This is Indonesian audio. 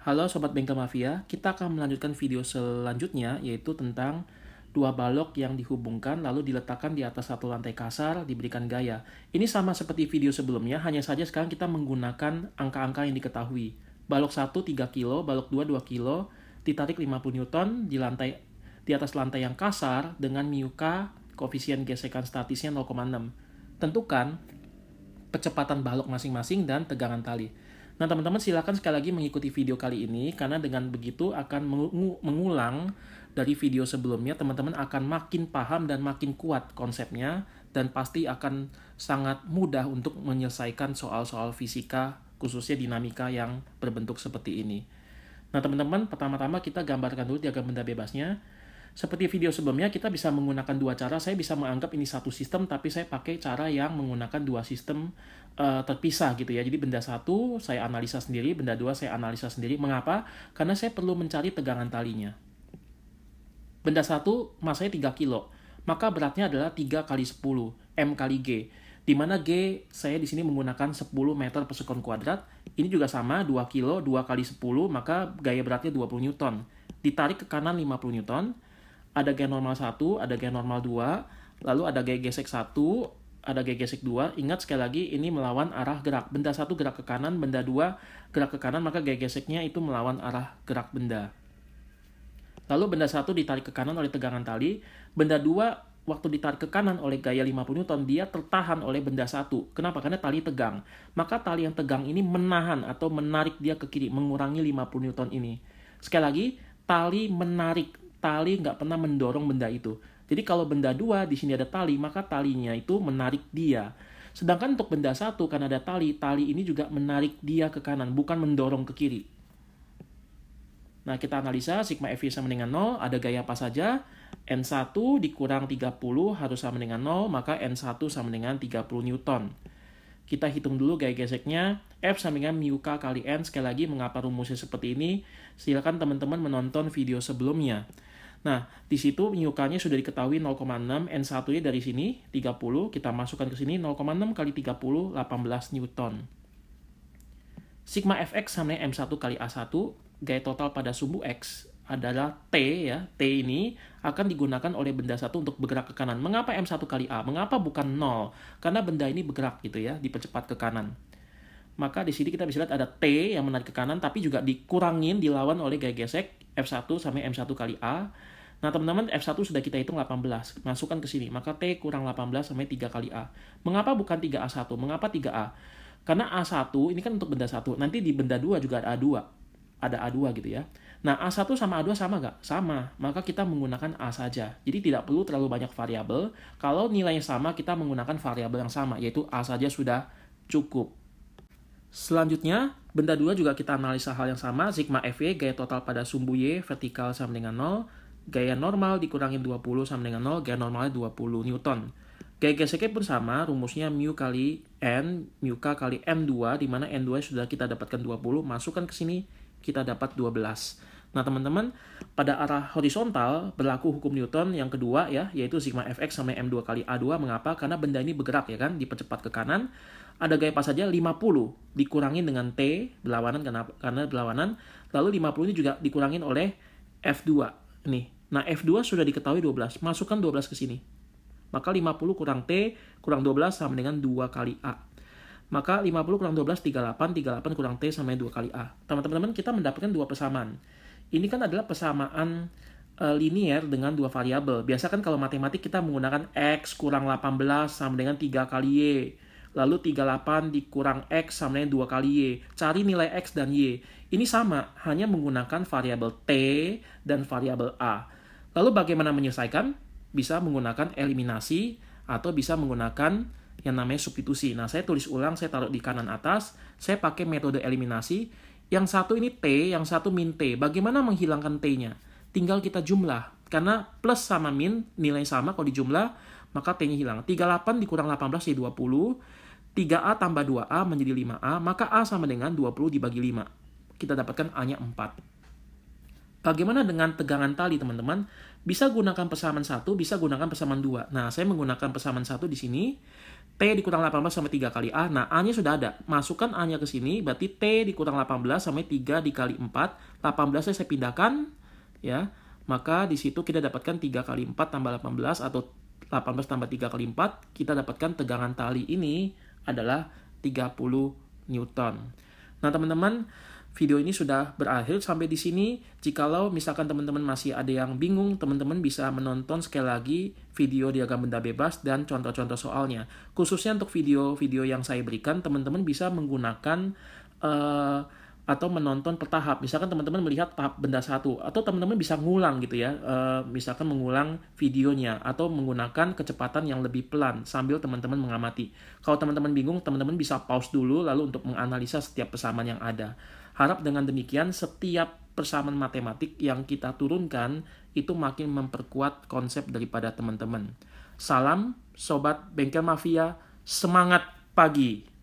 Halo Sobat Bengkel Mafia, kita akan melanjutkan video selanjutnya yaitu tentang dua balok yang dihubungkan lalu diletakkan di atas satu lantai kasar, diberikan gaya. Ini sama seperti video sebelumnya, hanya saja sekarang kita menggunakan angka-angka yang diketahui. Balok 1 3 kilo, balok 2 2 kilo, ditarik 50 Newton di atas lantai yang kasar dengan MIUK koefisien gesekan statisnya 0,6. Tentukan kecepatan balok masing-masing dan tegangan tali. Nah, teman-teman silakan sekali lagi mengikuti video kali ini karena dengan begitu akan mengulang dari video sebelumnya, teman-teman akan makin paham dan makin kuat konsepnya dan pasti akan sangat mudah untuk menyelesaikan soal-soal fisika khususnya dinamika yang berbentuk seperti ini. Nah, teman-teman, pertama-tama kita gambarkan dulu diagram benda bebasnya. Seperti video sebelumnya, kita bisa menggunakan dua cara. Saya bisa menganggap ini satu sistem, tapi saya pakai cara yang menggunakan dua sistem terpisah gitu ya. Jadi benda satu saya analisa sendiri, benda dua saya analisa sendiri. Mengapa? Karena saya perlu mencari tegangan talinya. Benda satu masanya 3 kilo, maka beratnya adalah 3 kali 10, M kali G. Di mana G saya di sini menggunakan 10 meter per sekon kuadrat. Ini juga sama, 2 kilo, 2 kali 10, maka gaya beratnya 20 Newton. Ditarik ke kanan 50 Newton. Ada gaya normal 1, ada gaya normal 2, lalu ada gaya gesek 1, ada gaya gesek 2. Ingat sekali lagi ini melawan arah gerak. Benda 1 gerak ke kanan, benda 2 gerak ke kanan, maka gaya geseknya itu melawan arah gerak benda. Lalu benda 1 ditarik ke kanan oleh tegangan tali, benda 2 waktu ditarik ke kanan oleh gaya 50 Newton, dia tertahan oleh benda 1. Kenapa? Karena tali tegang. Maka tali yang tegang ini menahan atau menarik dia ke kiri, mengurangi 50 Newton ini. Sekali lagi, tali menarik. Tali nggak pernah mendorong benda itu. Jadi kalau benda 2 di sini ada tali, maka talinya itu menarik dia. Sedangkan untuk benda 1 karena ada tali, tali ini juga menarik dia ke kanan, bukan mendorong ke kiri. Nah, kita analisa sigma Fv sama dengan 0, ada gaya apa saja? N1 dikurang 30 harus sama dengan 0, maka N1 sama dengan 30 Newton. Kita hitung dulu gaya geseknya, F sama dengan MIUK kali N. Sekali lagi, mengapa rumusnya seperti ini? Silakan teman-teman menonton video sebelumnya. Nah, di situ MIUK-nya sudah diketahui 0,6, N1-nya dari sini 30, kita masukkan ke sini 0,6 kali 30, 18 Newton. Sigma Fx sama dengan M1 kali A1, gaya total pada sumbu X adalah T ya. T ini akan digunakan oleh benda satu untuk bergerak ke kanan. Mengapa M1 kali A? Mengapa bukan 0? Karena benda ini bergerak gitu ya, dipercepat ke kanan. Maka di sini kita bisa lihat ada T yang menarik ke kanan, tapi juga dikurangin, dilawan oleh gaya gesek F1 sama M1 kali A. Nah, teman-teman, F1 sudah kita hitung 18. Masukkan ke sini. Maka T kurang 18 sama 3 kali A. Mengapa bukan 3A1? Mengapa 3A? Karena A1 ini kan untuk benda 1. Nanti di benda 2 juga ada A2. Ada A2 gitu ya. Nah, A1 sama A2 sama nggak? Sama. Maka kita menggunakan A saja. Jadi tidak perlu terlalu banyak variabel. Kalau nilainya sama, kita menggunakan variabel yang sama, yaitu A saja sudah cukup. Selanjutnya, benda 2 juga kita analisa hal yang sama. Sigma Fy, gaya total pada sumbu Y, vertikal sama dengan 0. Gaya normal dikurangin 20 sama dengan 0. Gaya normalnya 20 Newton. Gaya geseknya pun sama, rumusnya mu kali N, MIUK kali N2, di mana N2 sudah kita dapatkan 20. Masukkan ke sini, kita dapat 12. Nah, teman-teman, pada arah horizontal berlaku hukum Newton yang kedua ya, yaitu sigma Fx sama M2 kali A2. Mengapa? Karena benda ini bergerak ya kan, dipercepat ke kanan. Ada gaya apa saja? 50 dikurangin dengan T, berlawanan karena berlawanan. Lalu 50 ini juga dikurangin oleh F2. Nih. Nah, F2 sudah diketahui 12. Masukkan 12 ke sini. Maka 50 kurang T kurang 12 sama dengan 2 kali A. Maka 50 kurang 12, 38. 38 kurang T sama 2 kali A. Teman-teman, kita mendapatkan dua persamaan. Ini kan adalah persamaan linier dengan dua variabel. Biasa kan kalau matematik kita menggunakan X kurang 18 sama dengan 3 kali Y. Lalu 38 dikurang X sama dengan 2 kali Y. Cari nilai X dan Y. Ini sama, hanya menggunakan variabel T dan variabel A. Lalu bagaimana menyelesaikan? Bisa menggunakan eliminasi atau bisa menggunakan yang namanya substitusi. Nah, saya tulis ulang, saya taruh di kanan atas. Saya pakai metode eliminasi. Yang satu ini T, yang satu min T. Bagaimana menghilangkan T-nya? Tinggal kita jumlah. Karena plus sama min, nilai sama kalau dijumlah, maka T-nya hilang. 38 dikurang 18 jadi 20. 3A tambah 2A menjadi 5A. Maka A sama dengan 20 dibagi 5. Kita dapatkan A-nya 4. Bagaimana dengan tegangan tali, teman-teman? Bisa gunakan persamaan 1, bisa gunakan persamaan 2. Nah, saya menggunakan persamaan 1 di sini. T dikurang 18 sama 3 kali A. Nah, A-nya sudah ada. Masukkan A-nya ke sini, berarti T dikurang 18 sama 3 dikali 4. 18-nya saya pindahkan, ya. Maka di situ kita dapatkan 3 kali 4 tambah 18, atau 18 tambah 3 kali 4, kita dapatkan tegangan tali ini adalah 30 Newton. Nah, teman-teman, video ini sudah berakhir sampai di sini. Jikalau misalkan teman-teman masih ada yang bingung, teman-teman bisa menonton sekali lagi video diagram benda bebas dan contoh-contoh soalnya. Khususnya untuk video-video yang saya berikan, teman-teman bisa menggunakan atau menonton bertahap. Misalkan teman-teman melihat tahap benda 1, atau teman-teman bisa ngulang gitu ya. Misalkan mengulang videonya atau menggunakan kecepatan yang lebih pelan sambil teman-teman mengamati. Kalau teman-teman bingung, teman-teman bisa pause dulu lalu untuk menganalisa setiap persamaan yang ada. Harap dengan demikian setiap persamaan matematik yang kita turunkan itu makin memperkuat konsep daripada teman-teman. Salam Sobat Bengkel Mafia, semangat pagi!